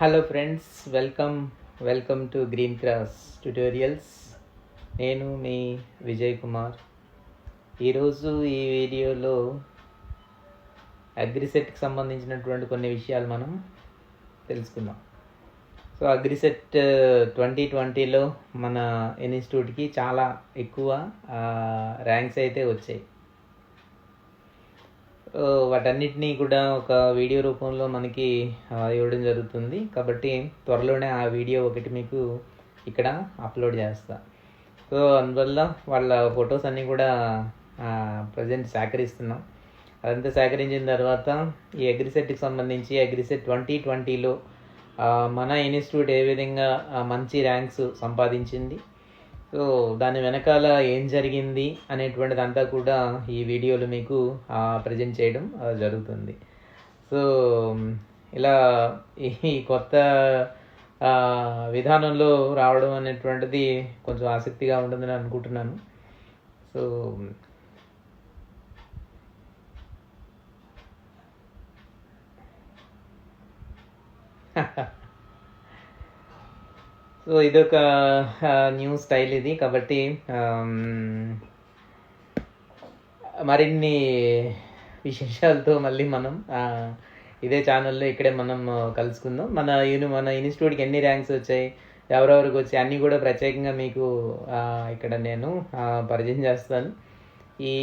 Hello friends, welcome to green cross tutorials. నేను మీ విజయ్ కుమార్. ఈరోజు ఈ వీడియోలో అగ్రిసెట్కి సంబంధించినటువంటి కొన్ని విషయాలు మనం తెలుసుకుందాం. సో అగ్రిసెట్ 2020లో మన ఇన్స్టిట్యూట్కి చాలా ఎక్కువ ర్యాంక్స్ అయితే వచ్చాయి. వాటన్నిటినీ కూడా ఒక వీడియో రూపంలో మనకి ఇవ్వడం జరుగుతుంది. కాబట్టి త్వరలోనే ఆ వీడియో ఒకటి మీకు ఇక్కడ అప్లోడ్ చేస్తా. సో అందువల్ల వాళ్ళ ఫొటోస్ అన్నీ కూడా ప్రజెంట్ సేకరిస్తున్నాం. అదంతా సేకరించిన తర్వాత ఈ అగ్రిసెట్కి సంబంధించి అగ్రిసెట్ 2020లో మన ఇన్స్టిట్యూట్ ఏ విధంగా మంచి ర్యాంక్స్ సంపాదించింది, సో దాని వెనకాల ఏం జరిగింది అనేటువంటిదంతా కూడా ఈ వీడియోలో మీకు ప్రజెంట్ చేయడం జరుగుతుంది. సో ఇలా ఈ కొత్త విధానంలో రావడం అనేటువంటిది కొంచెం ఆసక్తిగా ఉంటుందని అనుకుంటున్నాను. సో సో ఇదొక న్యూ స్టైల్ ఇది. కాబట్టి మరిన్ని విశేషాలతో మళ్ళీ మనం ఇదే ఛానల్లో ఇక్కడే మనం కలుసుకుందాం. మన ఇన్స్టిట్యూట్కి ఎన్ని ర్యాంక్స్ వచ్చాయి, ఎవరెవరికి వచ్చాయి అన్నీ కూడా ప్రత్యేకంగా మీకు ఇక్కడ నేను పరిచయం చేస్తాను. ఈ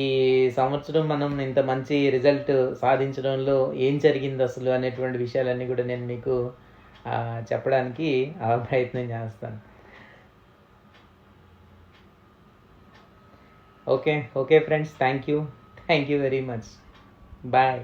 సంవత్సరం మనం ఇంత మంచి రిజల్ట్ సాధించడంలో ఏం జరిగింది అసలు అనేటువంటి విషయాలన్నీ కూడా నేను మీకు చెప్పడానికి ప్రయత్నం చేస్తాను. Okay friends, thank you very much. Bye.